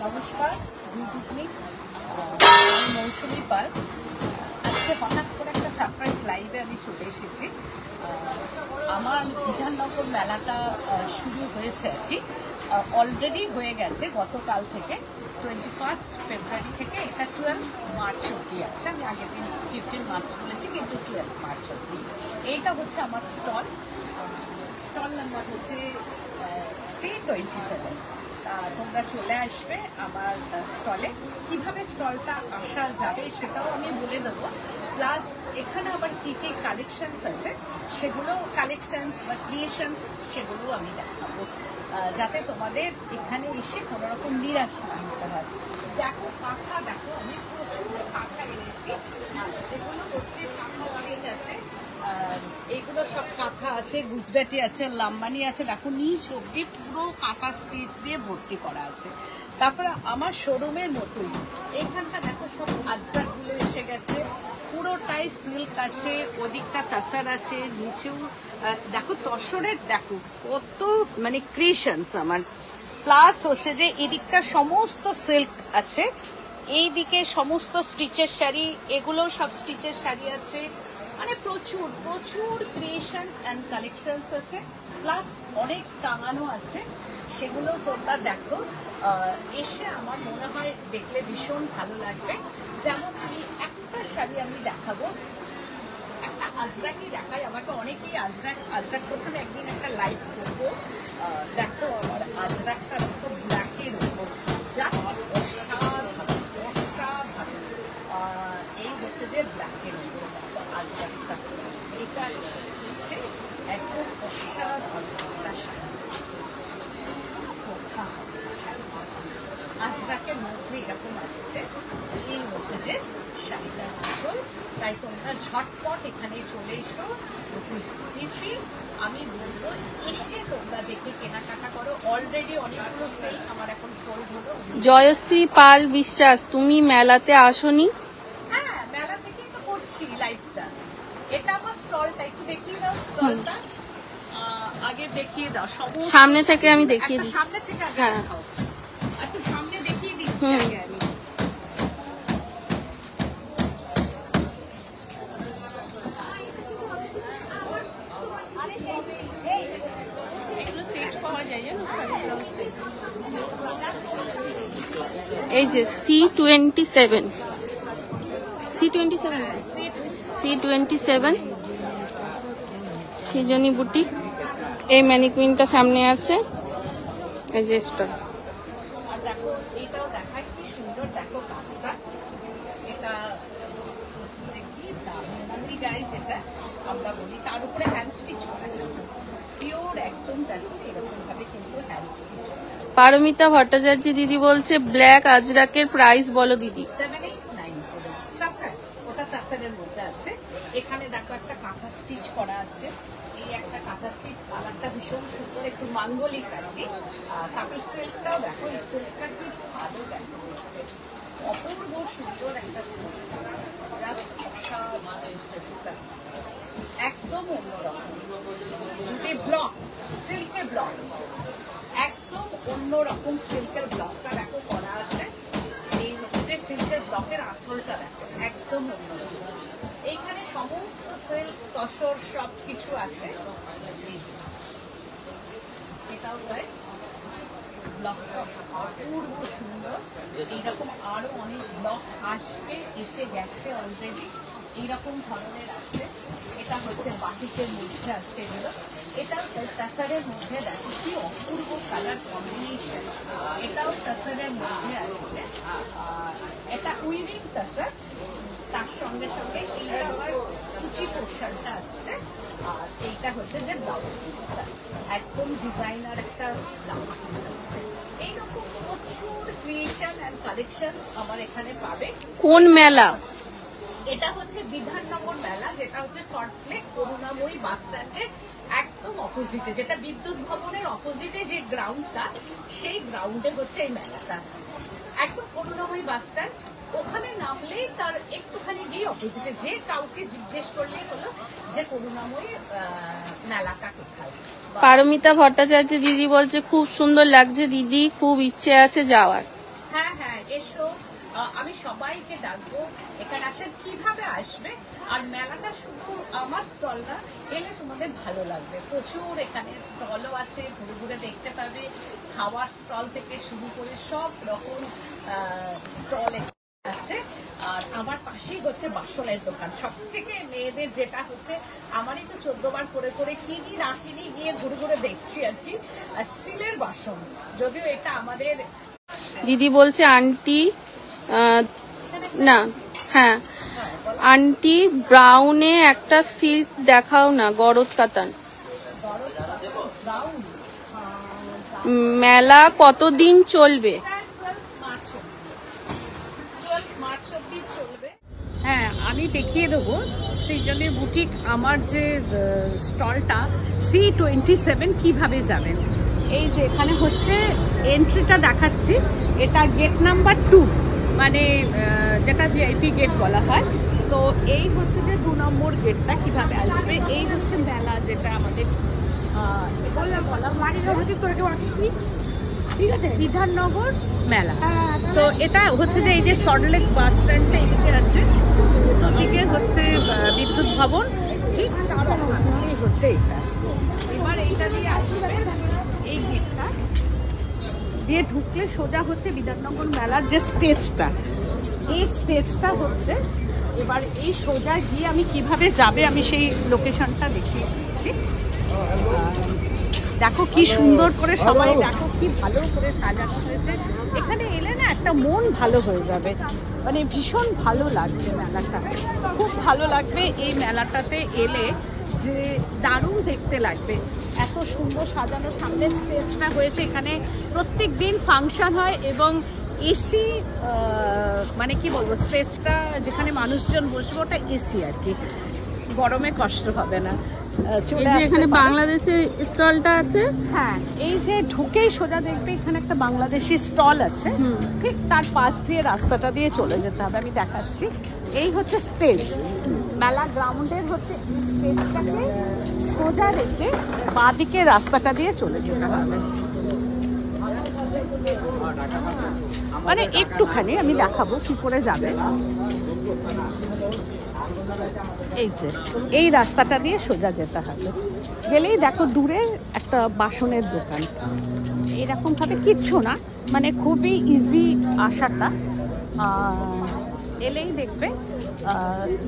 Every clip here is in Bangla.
নমস্কার, গুড ইভিনিং। আমি মৌসুমি পাল। আজকে হঠাৎ করে একটা সারপ্রাইজ লাইভে আমি চলে এসেছি। আমার বিধাননগর মেলাটা শুরু হয়েছে আর কি, অলরেডি হয়ে গেছে গতকাল থেকে। 21 ফেব্রুয়ারি থেকে এটা 12 মার্চ অবধি আছে। আমি আগের দিন 15 মার্চ বলেছি, কিন্তু 12 মার্চ অবধি। এইটা হচ্ছে আমার স্টল। স্টল নাম্বার হচ্ছে C27। তোমরা চলে আসবে আমার স্টলে। কিভাবে স্টলটা আসা যাবে সেটাও আমি বলে দেবো। প্লাস এখানে আবার কী কী কালেকশনস আছে, সেগুলো কালেকশনস বা ক্রিয়েশনস সেগুলো আমি দেখাবো, যাতে তোমাদের এখানে এসে কোনো রকম নিরাশ না হতে হয়। দেখো কাঁথা, দেখো আমি প্রচুর কাঁথা এনেছি, যেগুলো হচ্ছে কাঁথা স্টেজ আছে। এইগুলো সব কাঁথা আছে, গুজরাটি আছে, লাম্বানি আছে। দেখো নিচ অব্দি পুরো কাঁথা স্টিচ দিয়ে ভর্তি করা আছে। তারপরে আমার শোরুমের মতোই এইখানটা দেখো সব আজরাকগুলো এসে গেছে, পুরোটাই সিল্ক আছে। ওদিকটা তাসার আছে, নিচেও দেখো তসরের, দেখো কত মানে ক্রিয়েশনস আমার। প্লাস হচ্ছে যে এদিকটা সমস্ত সিল্ক আছে, এই দিকে সমস্ত স্টিচের শাড়ি, এগুলো সব স্টিচের শাড়ি আছে। মানে প্রচুর প্রচুর ক্রিয়েশন অ্যান্ড কালেকশনস আছে। প্লাস অনেক টাঙানো আছে, সেগুলো তোমরা দেখো। এসে আমার মনে হয় দেখলে ভীষণ ভালো লাগবে। যেমন একটা শাড়ি আমি দেখাবো, একটা আজরাকি দেখাই। আমাকে অনেকেই আজরাক করছে, আমি একদিন একটা লাইভ করবো। দেখো আমার আজরাকটা দেখো, ব্ল্যাকের উপর, জাস্ট অসাধারণ অসাধারণ। এই হচ্ছে যে ব্ল্যাকের উপর আজরাকটা, এটা হচ্ছে একদম অসাধারণ একটা শাড়ি। আজরাকের মধ্যে এরকম আসছে, এই হচ্ছে যে শাড়িটার আসল। তাই তোমরা ঝটপট এখানে চলে এসো। আমি বলবো এসে তোমরা দেখে কেনাকাটা করো। অলরেডি অনেকগুলো সেল আমার এখন সোল্ড হলো। জয়শ্রী পাল বিশ্বাস, তুমি মেলাতে আসোনি? হ্যাঁ, মেলা থেকেই তো করছি লাইভটা। এটা আমার স্টলটা, একটু দেখিয়ে দাও স্টলটা। আগে দেখিয়ে দাও, সামনে থেকে আমি দেখিয়ে দিই। সামনে থেকে আগে দেখাও, একটু সামনে দেখিয়ে দিচ্ছি আগে আমি। এই যে C27 সৃজনী বুটিক, এই ম্যানিকুইনটা সামনে আছে। এই যে স্টল। আর দেখো এটাও দেখাই, কি সুন্দর দেখো কাজটা। এটা হচ্ছে যে কি দামি গায়ে যেটা আমরা বলি, তার উপরে হ্যান্ড স্টিচ করা, পিওর একদম। দেখো এরকম ভাবে কিন্তু হ্যান্ড স্টিচ করা। পারমিতা ভট্টাচার্য দিদি বলছে ব্ল্যাক আজরাকের প্রাইস বলো দিদি। 7890 তাসার, ওটা তাসারের মধ্যে আছে। এখানে দেখো একটা কাঁথা স্টিচ করা আছে, এই একটা কাঁথা স্টিচ, কালারটা ভীষণ সুন্দর, একটু মাঙ্গলিক আর কি। তারপর সিল্কটাও দেখো, এই সিল্কটা কি ভালো, দেখো অপূর্ব সুন্দর একটা সিল্ক, জাস্ট অসাধারণ সিল্কটা, একদম অন্যরকম। ব্লক সিল্কের ব্লক, একদম অন্যরকম সিল্কের ব্লকটা দেখো করা আছে। এই হচ্ছে সিল্কের ব্লকের আঁচলটা দেখো, একদম অন্যরকম। এইখানে সমস্ত সিল্ক তসর সব কিছু আছে। এটাও তাই, ব্লকটা অপূর্ব সুন্দর। এইরকম আরো অনেক ব্লক আসবে, এসে গেছে অলরেডি, এইরকম ধরনের আছে। এটা হচ্ছে বাটিকের মধ্যে আছে এগুলো। এটাও তাসারের মধ্যে দেখো কি অপূর্ব কালার কম্বিনেশন। এটাও তাসারের মধ্যে আসছে। এটা উইভিং তাসার, তার সঙ্গে সঙ্গে এইটা আবার কুচি পোর্শনটা আসছে। আর এইটা হচ্ছে যে ব্লাউজ পিসটা, একদম ডিজাইনার একটা ব্লাউজ পিস আসছে। এইরকম প্রচুর ক্রিয়েশন অ্যান্ড কালেকশন আমার এখানে পাবে। কোন মেলা? এটা হচ্ছে বিধাননগর মেলা, যেটা হচ্ছে সল্টলেক করুণাময়ী বাস স্ট্যান্ডের একদম অপোজিটে, যেটা বিদ্যুৎ ভবনের অপোজিটে যে গ্রাউন্ডটা, সেই গ্রাউন্ডে হচ্ছে এই মেলাটা। একদম করুণাময়ী বাস স্ট্যান্ড, ওখানে নামলেই তার একটুখানি গিয়ে অপোজিটে যে কাউকে জিজ্ঞেস করলেই হলো যে করুণাময়ী মেলাটা কোথায়। পারমিতা ভট্টাচার্য দিদি বলছে খুব সুন্দর লাগছে দিদি, খুব ইচ্ছে আছে যাওয়ার। সবাইকে ডাকবো এখানে আসেন। কিভাবে আসবে, আর মেলাটা শুধু আমার স্টল না, এলে তোমাদের ভালো লাগবে। প্রচুর এখানে স্টলও আছে, ঘুরে ঘুরে দেখতে পাবে। খাওয়ার স্টল থেকে শুরু করে সব রকম স্টল আছে। আর আমার পাশেই হচ্ছে বাসনের দোকান। সব থেকে মেয়েদের যেটা হচ্ছে, আমারই তো 14 বার করে করে কিনি না কিনি গিয়ে ঘুরে ঘুরে দেখছি আর কি, স্টিলের বাসন। যদিও এটা আমাদের দিদি বলছে আন্টি না, হ্যাঁ আন্টি ব্রাউনে একটা সিল্ক দেখাও না, গরদ কাতান। মেলা কতদিন চলবে? হ্যাঁ, আমি দেখিয়ে দেবো সৃজনী বুটিক। আমার যে স্টলটা C27 কিভাবে যাবেন, এই যে এখানে হচ্ছে এন্ট্রিটা দেখাচ্ছি। এটা গেট নাম্বার 2, মানে যেটা ভিআইপি গেট বলা হয়। তো এই হচ্ছে যে 2 নম্বর গেটটা। কিভাবে আসবে, এই হচ্ছে মেলা, যেটা আমাদের ঠিক আছে, বিধাননগর মেলা। তো এটা হচ্ছে যে এই যে সল্টলেক বাস স্ট্যান্ডটা এদিকে আছে, দিকে হচ্ছে বিদ্যুৎ ভবন, ঠিক তার অপোজিটেই হচ্ছে এটা। এবার এইটা দিয়ে আসবে, এই গেটটা দিয়ে ঢুকলে সোজা হচ্ছে বিধাননগর মেলার যে স্টেজটা, এই স্টেজটা হচ্ছে। এবার এই সোজা গিয়ে আমি কিভাবে যাবে, আমি সেই লোকেশনটা দেখিয়ে দিচ্ছি। দেখো কি সুন্দর করে সবাই, দেখো কি ভালো করে সাজানো হয়েছে। এখানে এলে না একটা মন ভালো হয়ে যাবে, মানে ভীষণ ভালো লাগবে মেলাটা, খুব ভালো লাগবে এই মেলাটাতে এলে, যে দারুণ দেখতে লাগবে। এত সুন্দর সাজানো, সামনে স্টেজটা হয়েছে। এখানে প্রত্যেক দিন ফাংশন হয় এবং এসি, মানে কি বলবো, স্টেজটা যেখানে মানুষজন বসবে ওটা এসি আর কি, গরমে কষ্ট হবে না। এখানে বাংলাদেশের স্টলটা আছে। হ্যাঁ, এই যে ঢুকেই সোজা দেখবে এখানে একটা বাংলাদেশি স্টল আছে, ঠিক তার পাশ দিয়ে রাস্তাটা দিয়ে চলে যেতে হবে। আমি দেখাচ্ছি, এই হচ্ছে স্টেজ, মেলা গ্রাউন্ডের হচ্ছে এই স্টেজটাকে সোজা রেখে বাঁদিকে রাস্তাটা দিয়ে চলে যেতে হবে। মানে একটুখানি আমি দেখাবো কি করে যাবে। এই যে এই রাস্তাটা দিয়ে সোজা যেতে হবে, গেলেই দেখো দূরে একটা বাসনের দোকান। এইরকম ভাবে কিচ্ছু না, মানে খুবই ইজি আসাটা। এলেই দেখবে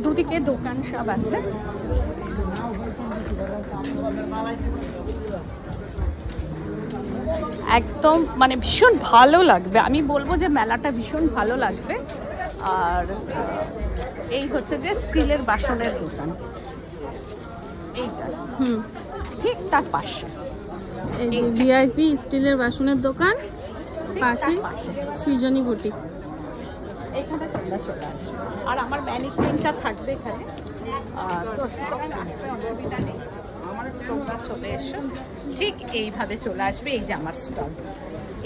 দুদিকে দোকান সব আছে। একদম মানে ভীষণ ভালো লাগবে, আমি বলবো যে মেলাটা ভীষণ ভালো লাগবে। আর এই হচ্ছে যে স্টিলের বাসনের দোকান, এইটা ঠিক তার পাশে এই যে ভিআইপি স্টিলের বাসনের দোকান, পাশে সৃজনী বুটিক। এখানে তোমরা চলে আসবে, আর আমার ম্যানিকুইনটা থাকবে এখানে। তো অসুবিধা নেই, তোমরা চলে এসো, ঠিক এইভাবে চলে আসবে। এই যে আমার স্টল,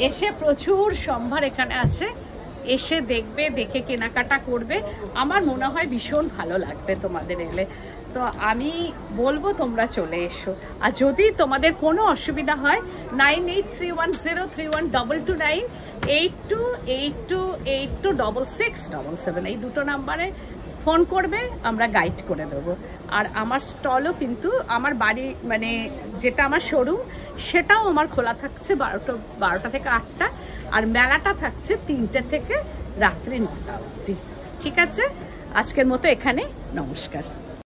এসে প্রচুর সম্ভার এখানে আছে, এসে দেখবে, দেখে কেনাকাটা করবে। আমার মনে হয় ভীষণ ভালো লাগবে তোমাদের এলে। তো আমি বলবো তোমরা চলে এসো। আর যদি তোমাদের কোনো অসুবিধা হয়, 9831031229, 8282826677, এই দুটো নাম্বারে ফোন করবে, আমরা গাইড করে দেবো। আর আমার স্টলও কিন্তু, আমার বাড়ি মানে যেটা আমার শোরুম, সেটাও আমার খোলা থাকছে 12টা থেকে 8টা, আর মেলাটা থাকছে 3টে থেকে রাত্রি 9টা অবধি। ঠিক আছে, আজকের মতো এখানে, নমস্কার।